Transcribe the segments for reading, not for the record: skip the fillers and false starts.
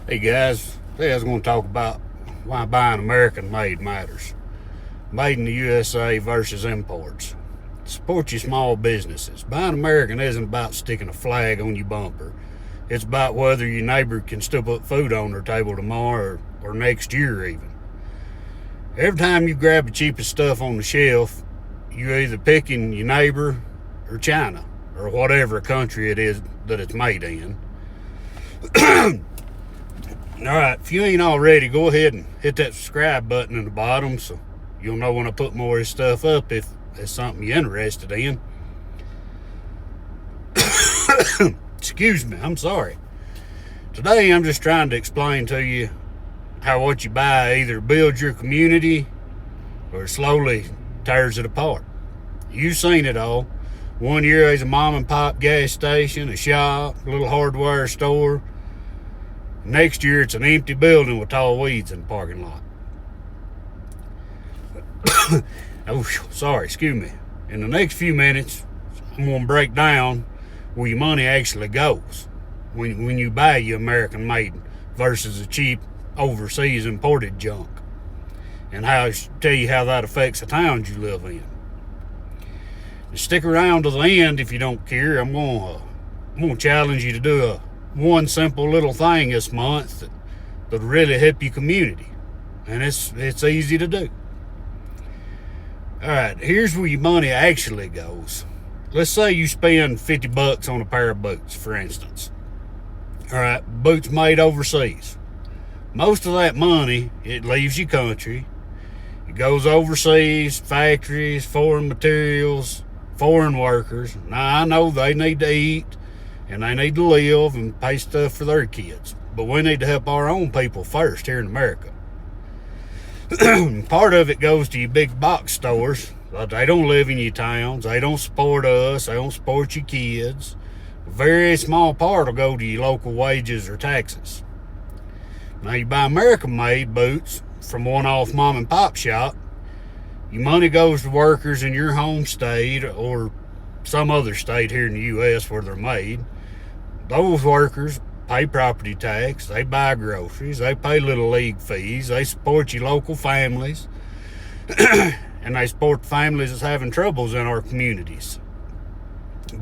Hey guys, today I was going to talk about why buying American made matters. Made in the USA versus imports. Support your small businesses. Buying American isn't about sticking a flag on your bumper. It's about whether your neighbor can still put food on their table tomorrow or next year even. Every time you grab the cheapest stuff on the shelf, you're either picking your neighbor or China or whatever country it is that it's made in. Alright, if you ain't already, go ahead and hit that subscribe button in the bottom so you'll know when I put more of this stuff up if it's something you're interested in. Excuse me, I'm sorry. Today I'm just trying to explain to you how what you buy either builds your community or slowly tears it apart. You've seen it all. One year there's a mom and pop gas station, a shop, a little hardware store. Next year, it's an empty building with tall weeds in the parking lot. Oh, sorry, excuse me. In the next few minutes, I'm going to break down where your money actually goes when you buy your American-made versus the cheap overseas imported junk, and I'll tell you how that affects the towns you live in. Stick around to the end if you don't care. I'm going to challenge you to do one simple little thing this month that'll really help your community, and it's easy to do. All right, here's where your money actually goes. Let's say you spend $50 on a pair of boots, for instance. All right, boots made overseas. Most of that money, it leaves your country. It goes overseas, factories, foreign materials, foreign workers. Now I know they need to eat and they need to live and pay stuff for their kids, but we need to help our own people first here in America. Part of it goes to your big box stores. They don't live in your towns. They don't support us. They don't support your kids. A very small part will go to your local wages or taxes. Now you buy American-made boots from one-off mom and pop shop. Your money goes to workers in your home state or some other state here in the U.S. where they're made. Those workers pay property tax, they buy groceries, they pay little league fees, they support your local families, and they support the families that's having troubles in our communities.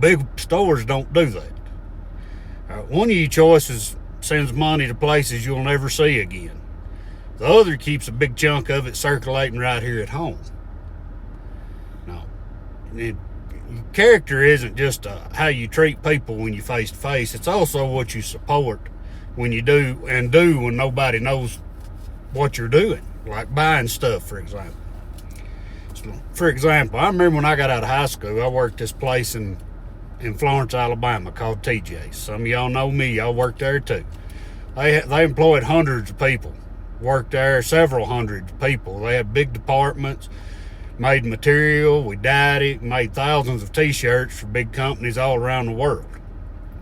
Big stores don't do that. One of your choices sends money to places you'll never see again. The other keeps a big chunk of it circulating right here at home. Now, character isn't just how you treat people when you face to face. It's also what you support when you do when nobody knows what you're doing, like buying stuff, for example. For example, I remember when I got out of high school, I worked this place in Florence, Alabama called TJ's. Some of y'all know me. Y'all worked there too. They employed hundreds of people. Worked there, several hundred people. They had big departments. Made material, we dyed it, made thousands of t-shirts for big companies all around the world.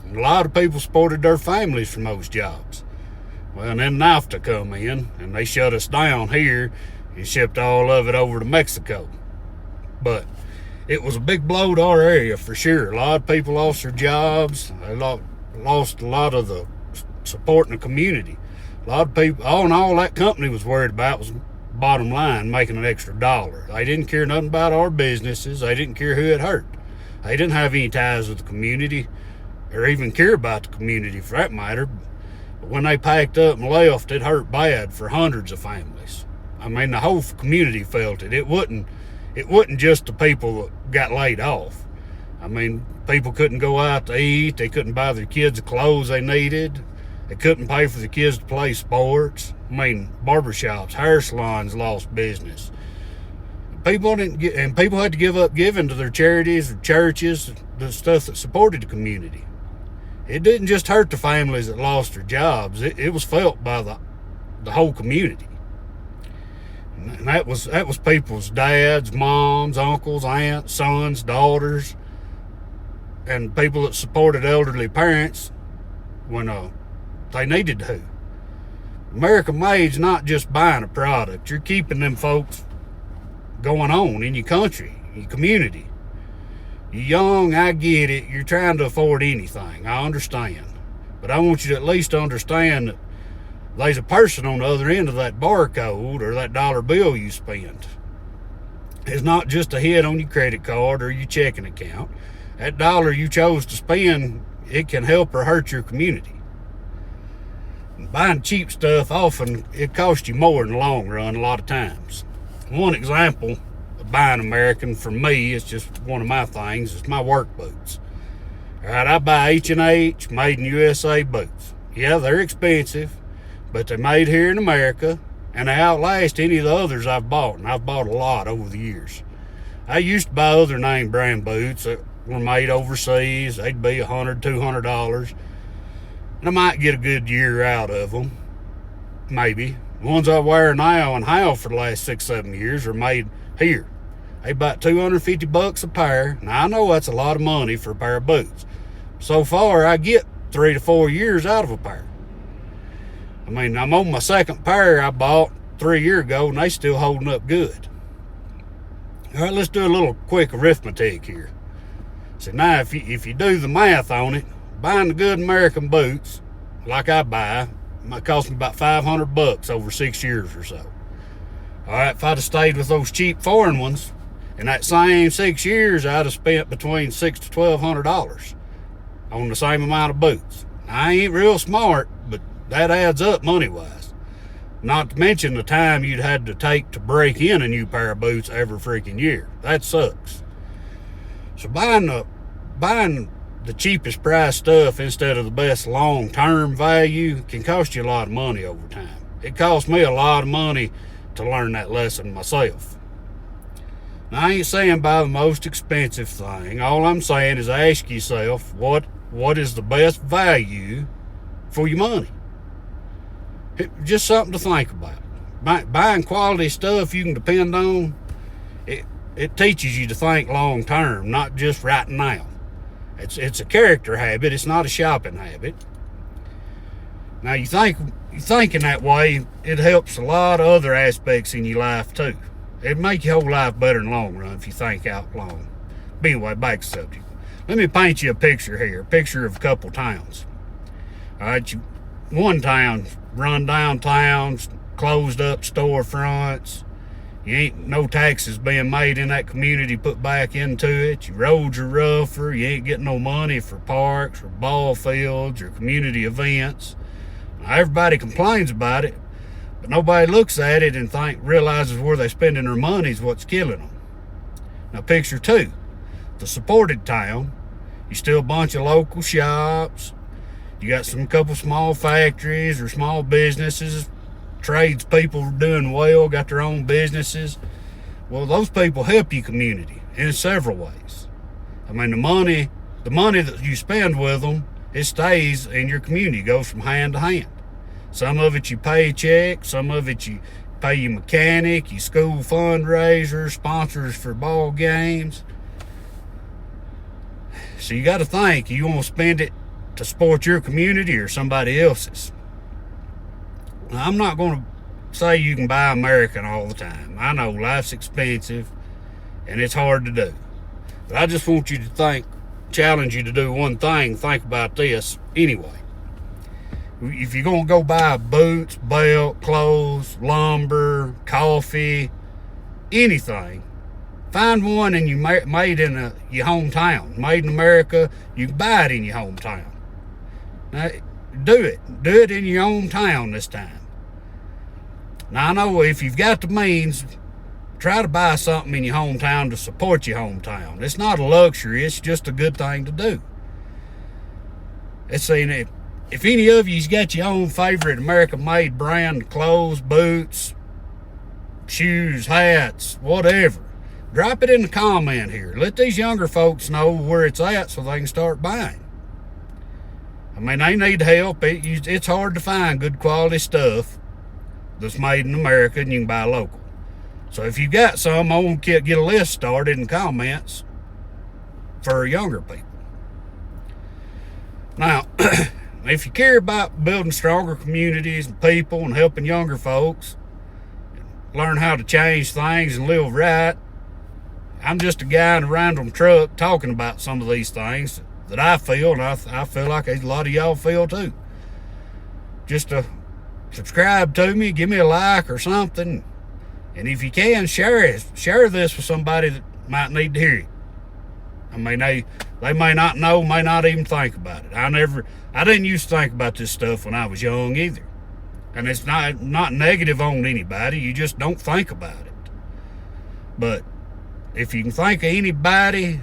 And a lot of people supported their families from those jobs. Well, and then NAFTA come in, and they shut us down here and shipped all of it over to Mexico. But it was a big blow to our area for sure. A lot of people lost their jobs. They lost a lot of the support in the community. A lot of people, all in all, that company was worried about was bottom line, making an extra dollar. They didn't care nothing about our businesses. They didn't care who it hurt. They didn't have any ties with the community or even care about the community for that matter. But when they packed up and left, it hurt bad for hundreds of families. I mean, the whole community felt it. It wasn't just the people that got laid off. I mean, people couldn't go out to eat. They couldn't buy their kids the clothes they needed. They couldn't pay for the kids to play sports. I mean, barbershops, hair salons lost business. People had to give up giving to their charities or churches, the stuff that supported the community. It didn't just hurt the families that lost their jobs. It was felt by the whole community. And that was people's dads, moms, uncles, aunts, sons, daughters, and people that supported elderly parents when they needed to. American Made's not just buying a product. You're keeping them folks going on in your country, your community. You're young, I get it. You're trying to afford anything. I understand. But I want you to at least understand that there's a person on the other end of that barcode or that dollar bill you spend. It's not just a hit on your credit card or your checking account. That dollar you chose to spend, it can help or hurt your community. Buying cheap stuff, often it costs you more in the long run a lot of times. One example of buying American for me, it's just one of my things, it's my work boots. All right, I buy H&H made in USA boots. Yeah, they're expensive, but they're made here in America, and they outlast any of the others I've bought, and I've bought a lot over the years. I used to buy other name brand boots that were made overseas. They'd be $100, $200, and I might get a good year out of them, maybe. The ones I wear now and have for the last 6-7 years are made here. They about $250 a pair. Now I know that's a lot of money for a pair of boots. So far, I get 3 to 4 years out of a pair. I mean, I'm on my second pair I bought 3 years ago, and they still holding up good. All right, let's do a little quick arithmetic here. So now, if you do the math on it, buying the good American boots, like I buy, might cost me about $500 over 6 years or so. All right, if I'd have stayed with those cheap foreign ones, in that same 6 years, I'd have spent between $600 to $1,200 on the same amount of boots. Now, I ain't real smart, but that adds up money-wise. Not to mention the time you'd had to take to break in a new pair of boots every freaking year. That sucks. So buying the cheapest price stuff instead of the best long-term value can cost you a lot of money over time. It cost me a lot of money to learn that lesson myself. Now, I ain't saying buy the most expensive thing. All I'm saying is ask yourself what is the best value for your money. Just something to think about. Buying quality stuff you can depend on, it teaches you to think long term, not just right now. It's a character habit. It's not a shopping habit. Now, thinking that way, it helps a lot of other aspects in your life too. It'd make your whole life better in the long run if you think out long. But anyway, back to the subject. Let me paint you a picture here, a picture of a couple towns. All right, one town, run down towns, closed up storefronts. You ain't no taxes being made in that community put back into it. Your roads are rougher. You ain't getting no money for parks or ball fields or community events. Now, everybody complains about it, but nobody looks at it and realizes where they're spending their money is what's killing them. Now, picture two, the supported town. You still a bunch of local shops. You got couple small factories or small businesses. Tradespeople doing well, got their own businesses. Well, those people help your community in several ways. I mean, the money that you spend with them, it stays in your community, goes from hand to hand. Some of it you paycheck, some of it you pay your mechanic, your school fundraisers, sponsors for ball games. So you got to think, you want to spend it to support your community or somebody else's. Now, I'm not going to say you can buy American all the time. I know life's expensive and it's hard to do. But I just want you to challenge you to do one thing. Think about this anyway. If you're going to go buy boots, belt, clothes, lumber, coffee, anything, find one and you made in your hometown. Made in America, you can buy it in your hometown. Now, do it in your own town this time. Now, I know if you've got the means, try to buy something in your hometown to support your hometown. It's not a luxury, it's just a good thing to do. Let's see, if any of you's got your own favorite American-made brand clothes, boots, shoes, hats, whatever, drop it in the comment here. Let these younger folks know where it's at so they can start buying. I mean, they need help. It's hard to find good quality stuff that's made in America and you can buy local. So if you got some, I want to get a list started in comments for younger people. Now, if you care about building stronger communities and people and helping younger folks learn how to change things and live right, I'm just a guy in a random truck talking about some of these things that I feel, and I feel like a lot of y'all feel too. Just subscribe to me, give me a like or something. And if you can, share this with somebody that might need to hear it. I mean, they may not know, may not even think about it. I didn't used to think about this stuff when I was young either. And it's not negative on anybody. You just don't think about it. But if you can think of anybody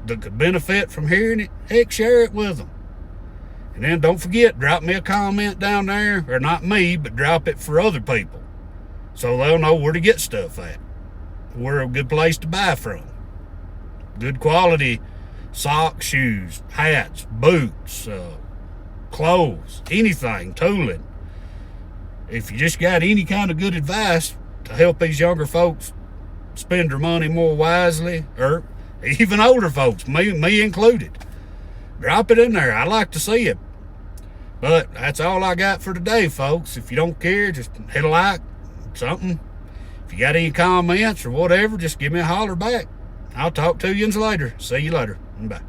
that could benefit from hearing it, heck, share it with them. And then don't forget, drop me a comment down there, or not me, but drop it for other people, so they'll know where to get stuff at. We're a good place to buy from. Good quality socks, shoes, hats, boots, clothes, anything, tooling. If you just got any kind of good advice to help these younger folks spend their money more wisely, or even older folks, me included, drop it in there. I like to see it. But that's all I got for today, folks. If you don't care, just hit a like, something. If you got any comments or whatever, just give me a holler back. I'll talk to you later. See you later. Bye.